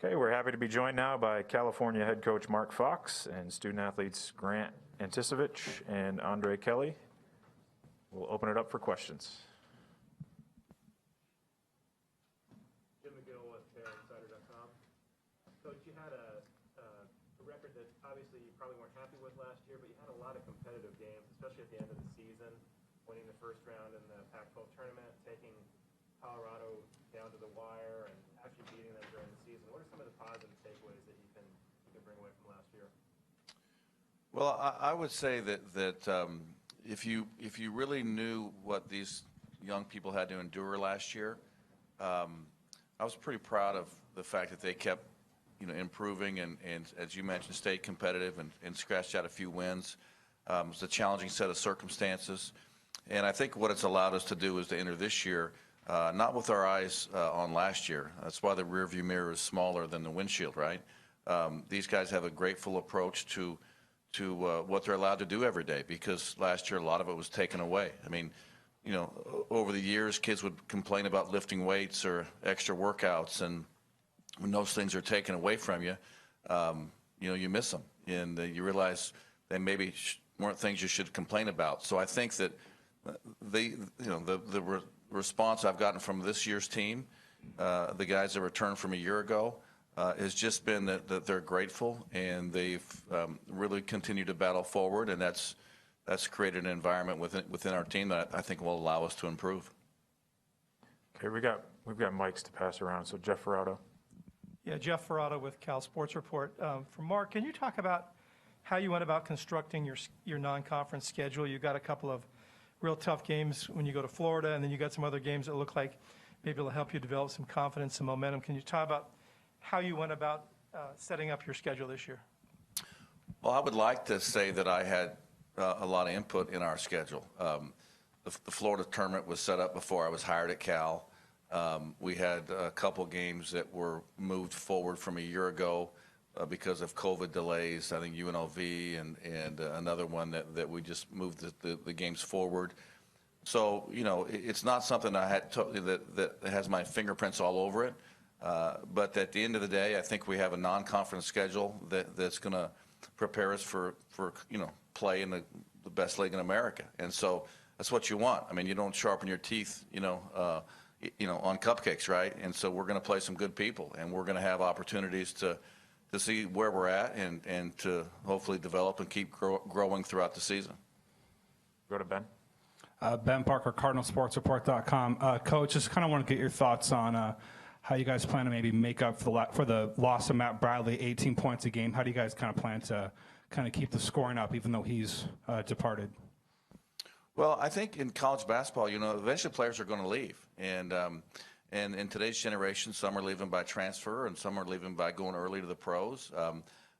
Okay, we're happy to be joined now by California head coach Mark Fox and student athletes Grant Anticevich and Andre Kelly. We'll open it up for questions. Insider.com. Coach, you had a record that obviously you probably weren't happy with last year, but you had a lot of competitive games, especially at the end of the season, winning the first round in the Pac-12 tournament, taking Colorado down to the wire, and actually beating them during the season. What are some of the positive takeaways that you can bring away from last year? Well, I would say that if you really knew what these young people had to endure last year, I was pretty proud of the fact that they kept, improving and as you mentioned, stayed competitive and scratched out a few wins. It was a challenging set of circumstances, and I think what it's allowed us to do is to enter this year not with our eyes on last year. That's why the rearview mirror is smaller than the windshield, right? These guys have a grateful approach to what they're allowed to do every day, because last year a lot of it was taken away. I mean, over the years, kids would complain about lifting weights or extra workouts, and when those things are taken away from you, you miss them, and you realize they maybe weren't things you should complain about. So I think that the response I've gotten from this year's team, the guys that returned from a year ago, has just been that they're grateful, and they've really continued to battle forward, and that's created an environment within our team that I think will allow us to improve. Okay, we've got mics to pass around. So Jeff Ferrato. Yeah, Jeff Ferrato with Cal Sports Report. For Mark, can you talk about how you went about constructing your non-conference schedule? You got a couple of real tough games when you go to Florida, and then you got some other games that look like maybe it'll help you develop some confidence and momentum. Can you talk about how you went about setting up your schedule this year? Well, I would like to say that I had a lot of input in our schedule. The Florida tournament was set up before I was hired at Cal. We had a couple games that were moved forward from a year ago because of COVID delays. I think UNLV and another one that we just moved the games forward. So, it's not something I had that has my fingerprints all over it. But at the end of the day, I think we have a non-conference schedule that's going to prepare us for play in the best league in America. And so that's what you want. I mean, you don't sharpen your teeth, on cupcakes, right? And so we're going to play some good people, and we're going to have opportunities to see where we're at and to hopefully develop and keep growing throughout the season. Go to Ben. Ben Parker, CardinalSportsReport.com. Coach, just kind of want to get your thoughts on how you guys plan to maybe make up for the loss of Matt Bradley, 18 points a game. How do you guys kind of plan to kind of keep the scoring up, even though he's departed? Well, I think in college basketball, eventually players are going to leave. And in today's generation, some are leaving by transfer and some are leaving by going early to the pros.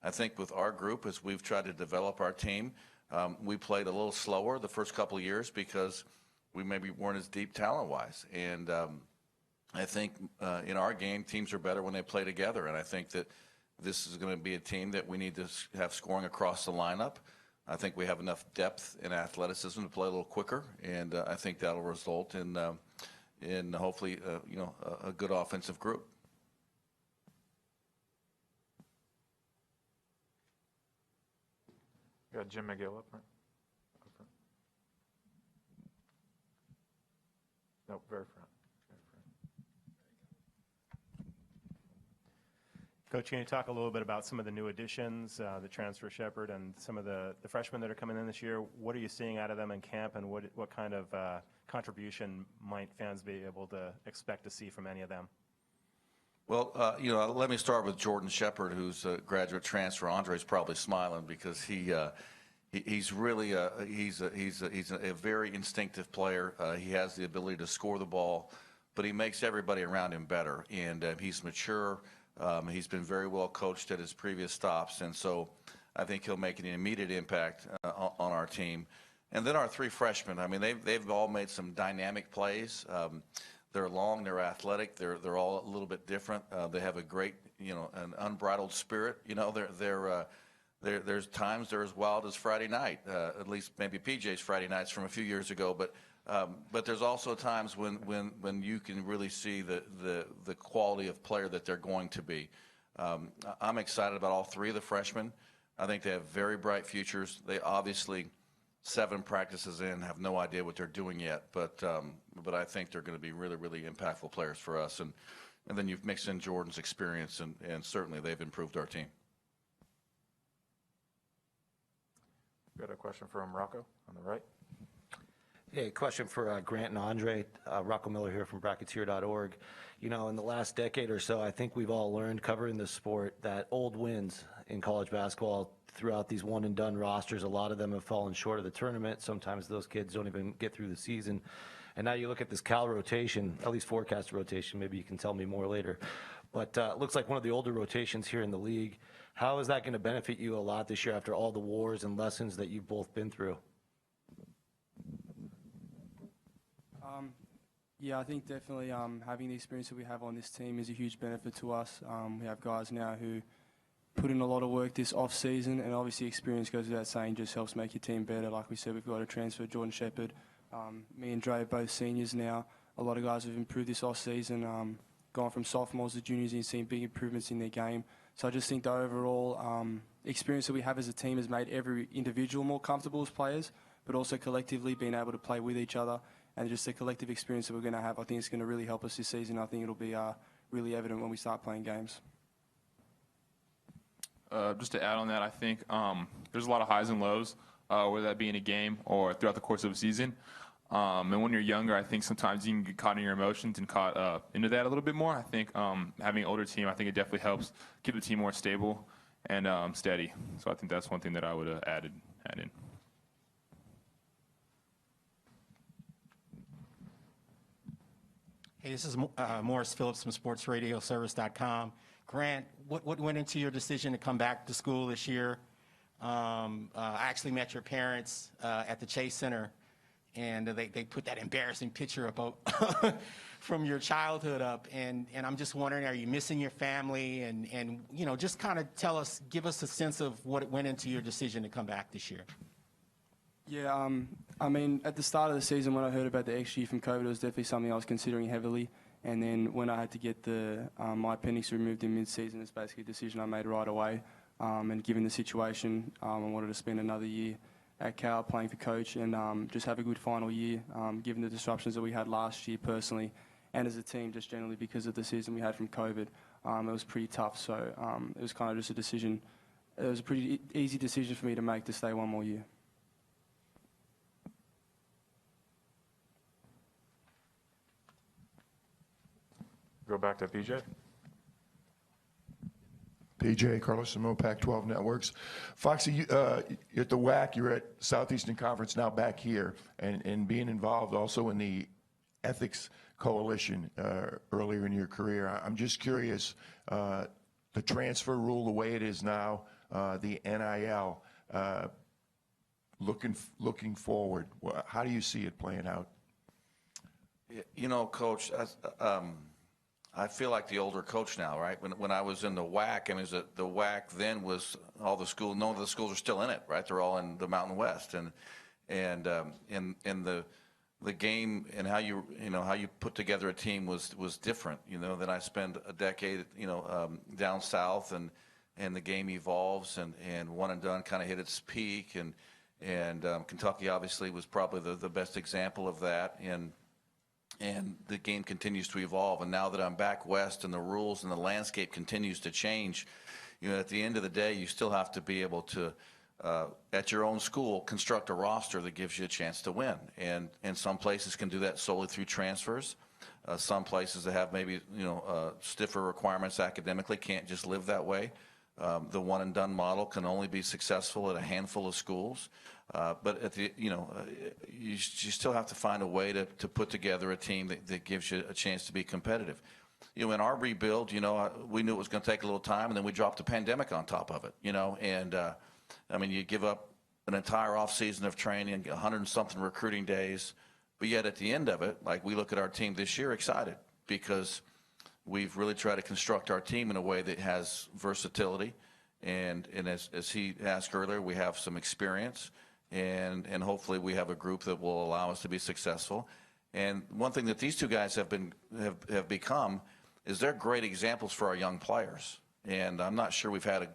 I think with our group, as we've tried to develop our team, we played a little slower the first couple of years because we maybe weren't as deep talent-wise. And I think in our game, teams are better when they play together. And I think that this is going to be a team that we need to have scoring across the lineup. I think we have enough depth and athleticism to play a little quicker, and I think that'll result in hopefully a good offensive group. You got Jim McGill up front. Nope, very front. Coach, can you talk a little bit about some of the new additions, the transfer Shepherd and some of the freshmen that are coming in this year? What are you seeing out of them in camp, and what kind of contribution might fans be able to expect to see from any of them? Well, let me start with Jordan Shepherd, who's a graduate transfer. Andre's probably smiling because he's really a very instinctive player. He has the ability to score the ball, but he makes everybody around him better, and he's mature. He's been very well coached at his previous stops, and so I think he'll make an immediate impact on our team. And then our 3 freshmen, I mean, they've all made some dynamic plays. They're long, they're athletic, they're all a little bit different. They have a great, an unbridled spirit. There's times they're as wild as Friday night, at least maybe PJ's Friday nights from a few years ago. But there's also times when you can really see the quality of player that they're going to be. I'm excited about all 3 of the freshmen. I think they have very bright futures. They obviously 7 practices in, have no idea what they're doing yet, but I think they're going to be really, really impactful players for us. And then you've mixed in Jordan's experience, and certainly they've improved our team. Got a question from Rocco on the right. Yeah, question for Grant and Andre. Rocco Miller here from Brackets.org. In the last decade or so, I think we've all learned covering the sport that old wins in college basketball throughout these one-and-done rosters, a lot of them have fallen short of the tournament. Sometimes those kids don't even get through the season. And now you look at this Cal rotation, at least forecast rotation, maybe you can tell me more later. But it looks like one of the older rotations here in the league. How is that going to benefit you a lot this year after all the wars and lessons that you've both been through? Yeah, I think definitely having the experience that we have on this team is a huge benefit to us. We have guys now who put in a lot of work this off-season, and obviously experience goes without saying, just helps make your team better. Like we said, we've got a transfer, Jordan Shepherd. Me and Dre are both seniors now. A lot of guys have improved this off-season, gone from sophomores to juniors and seen big improvements in their game. So I just think the overall experience that we have as a team has made every individual more comfortable as players, but also collectively being able to play with each other. And just the collective experience that we're going to have, I think it's going to really help us this season. I think it'll be really evident when we start playing games. Just to add on that, I think there's a lot of highs and lows, whether that be in a game or throughout the course of a season. And when you're younger, I think sometimes you can get caught in your emotions and caught into that a little bit more. I think having an older team, I think it definitely helps keep the team more stable and steady. So I think that's one thing that I would add in. Hey, this is Morris Phillips from SportsRadioService.com. Grant, what went into your decision to come back to school this year? I actually met your parents at the Chase Center, and they put that embarrassing picture up from your childhood up. And I'm just wondering, are you missing your family? And just kind of give us a sense of what went into your decision to come back this year. Yeah, I mean, at the start of the season when I heard about the extra year from COVID, it was definitely something I was considering heavily. And then when I had to get my appendix removed in mid-season, it's basically a decision I made right away. And given the situation, I wanted to spend another year at Cal playing for coach and just have a good final year, given the disruptions that we had last year personally and as a team, just generally because of the season we had from COVID. It was pretty tough, so it was kind of just a decision. It was a pretty easy decision for me to make to stay one more year. Go back to PJ. PJ, Carlos Samo, Pac-12 Networks. Foxy, you're at the WAC, you're at Southeastern Conference, now back here, and being involved also in the Ethics Coalition earlier in your career. I'm just curious, the transfer rule, the way it is now, the NIL, looking forward, how do you see it playing out? Coach, I feel like the older coach now, right? When I was in the WAC, I mean, the WAC then was all the schools. None of the schools are still in it, right? They're all in the Mountain West, and the game and how you put together a team was different. Then I spent a decade, down south, and the game evolves, and one and done kind of hit its peak, and Kentucky obviously was probably the best example of that, and the game continues to evolve. And now that I'm back west and the rules and the landscape continues to change, at the end of the day, you still have to be able to, at your own school, construct a roster that gives you a chance to win. And some places can do that solely through transfers. Some places that have maybe, stiffer requirements academically can't just live that way. The one and done model can only be successful at a handful of schools. But at the, you still have to find a way to put together a team that gives you a chance to be competitive. In our rebuild, we knew it was going to take a little time, and then we dropped the pandemic on top of it, I mean, you give up an entire offseason of training, 100-something recruiting days, but yet at the end of it, like we look at our team this year excited because we've really tried to construct our team in a way that has versatility. And as he asked earlier, we have some experience, and hopefully we have a group that will allow us to be successful. And one thing that these two guys have become is they're great examples for our young players. And I'm not sure we've had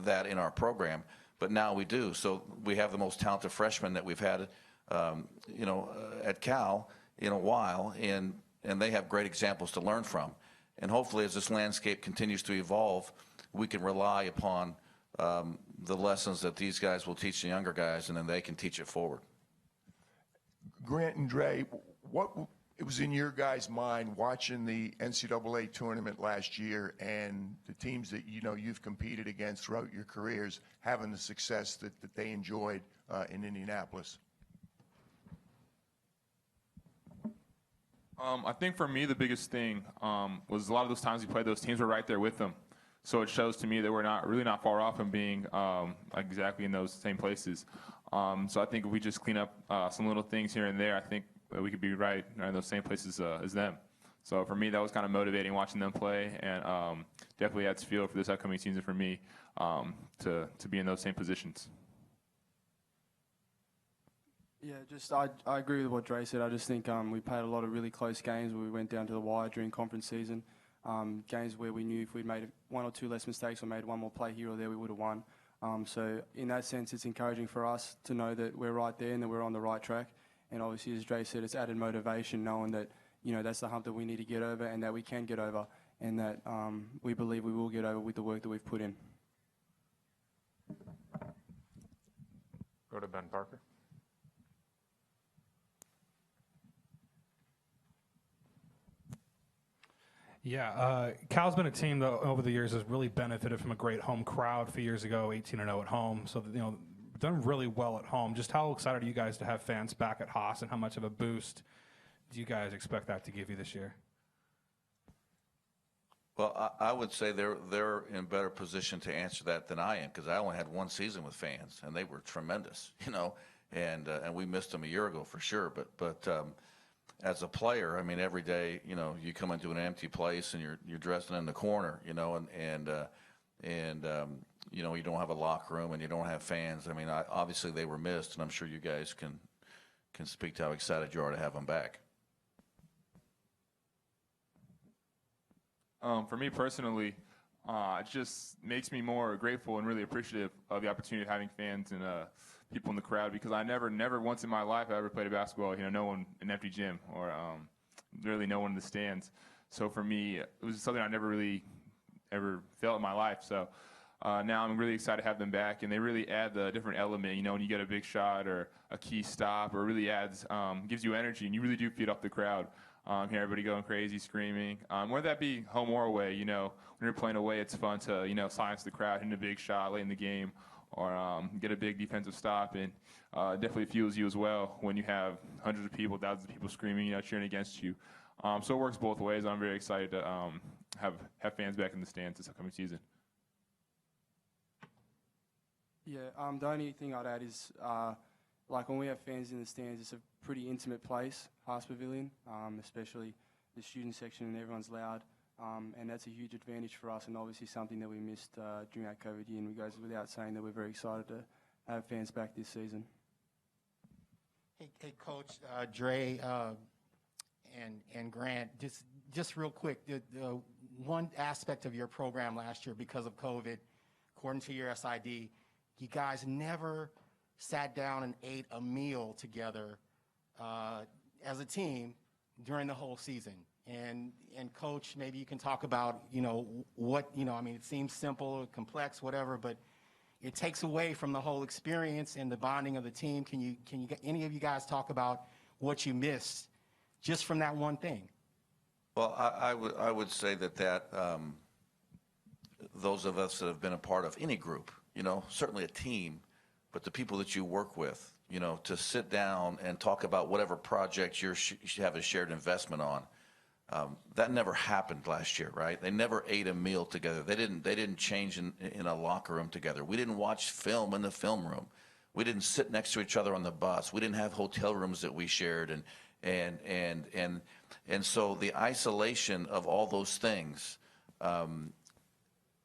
that in our program, but now we do. So we have the most talented freshmen that we've had, at Cal in a while, and they have great examples to learn from. And hopefully, as this landscape continues to evolve, we can rely upon the lessons that these guys will teach the younger guys, and then they can teach it forward. Grant and Dre, what it was in your guys' mind watching the NCAA tournament last year and the teams that you've competed against throughout your careers having the success that they enjoyed in Indianapolis? I think for me the biggest thing was a lot of those times we played those teams were right there with them. So it shows to me that we're not far off from being exactly in those same places. So I think if we just clean up some little things here and there, I think that we could be right in those same places as them. So for me, that was kind of motivating watching them play, and definitely adds fuel for this upcoming season for me to be in those same positions. Yeah, I agree with what Dre said. I just think we played a lot of really close games where we went down to the wire during conference season. Games where we knew if we'd made one or two less mistakes or made one more play here or there, we would have won. So in that sense, it's encouraging for us to know that we're right there and that we're on the right track. And obviously, as Dre said, it's added motivation knowing that, that's the hump that we need to get over and that we can get over, and that we believe we will get over with the work that we've put in. Go to Ben Parker. Yeah, Cal's been a team that over the years has really benefited from a great home crowd. A few years ago, 18-0 at home, so done really well at home. Just how excited are you guys to have fans back at Haas, and how much of a boost do you guys expect that to give you this year? Well, I would say they're in better position to answer that than I am, because I only had one season with fans, and they were tremendous, and we missed them a year ago for sure. But as a player, I mean, every day, you come into an empty place and you're dressing in the corner, and you don't have a locker room and you don't have fans. I mean, obviously they were missed, and I'm sure you guys can speak to how excited you are to have them back. For me personally, it just makes me more grateful and really appreciative of the opportunity of having fans and people in the crowd, because I never once in my life I ever played a basketball, no one in an empty gym or really no one in the stands. So for me, it was something I never really ever felt in my life. So now I'm really excited to have them back, and they really add the different element, when you get a big shot or a key stop, or really adds, gives you energy, and you really do feed off the crowd. Hear everybody going crazy, screaming. Whether that be home or away, when you're playing away, it's fun to, silence the crowd, hitting a big shot late in the game, or get a big defensive stop, and definitely fuels you as well when you have hundreds of people, thousands of people screaming, cheering against you. So it works both ways. I'm very excited to have fans back in the stands this upcoming season. Yeah, the only thing I'd add is, like when we have fans in the stands, it's a pretty intimate place, Haas Pavilion, especially the student section, and everyone's loud. And that's a huge advantage for us, and obviously something that we missed during that COVID year. And it goes without saying that we're very excited to have fans back this season. Hey Coach, Dre and Grant, just real quick, the one aspect of your program last year because of COVID, according to your SID, you guys never sat down and ate a meal together as a team during the whole season. And Coach, maybe you can talk about, what, I mean, it seems simple or complex, whatever, but it takes away from the whole experience and the bonding of the team. Can you any of you guys talk about what you missed just from that one thing? Well, I would say that those of us that have been a part of any group, certainly a team, but the people that you work with, to sit down and talk about whatever project you have a shared investment on. That never happened last year, right? They never ate a meal together. They didn't change in a locker room together. We didn't watch film in the film room. We didn't sit next to each other on the bus. We didn't have hotel rooms that we shared, and so the isolation of all those things, and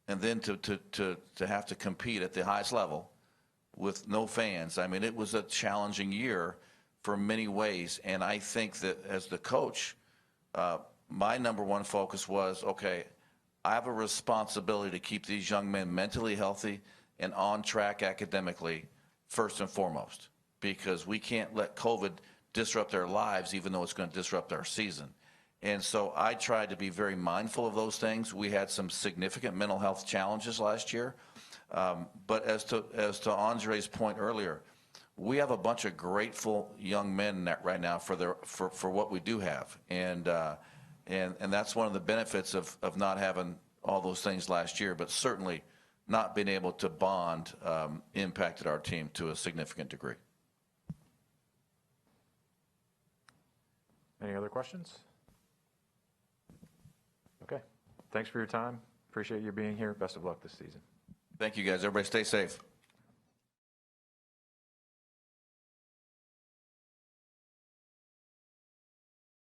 then to have to compete at the highest level with no fans. I mean, it was a challenging year for many ways, and I think that as the coach, my number one focus was, okay, I have a responsibility to keep these young men mentally healthy and on track academically first and foremost, because we can't let COVID disrupt their lives, even though it's going to disrupt our season. And so I tried to be very mindful of those things. We had some significant mental health challenges last year. But as to Andre's point earlier, we have a bunch of grateful young men right now for what we do have. And that's one of the benefits of not having all those things last year, but certainly not being able to bond impacted our team to a significant degree. Any other questions? Okay. Thanks for your time. Appreciate you being here. Best of luck this season. Thank you, guys. Everybody stay safe.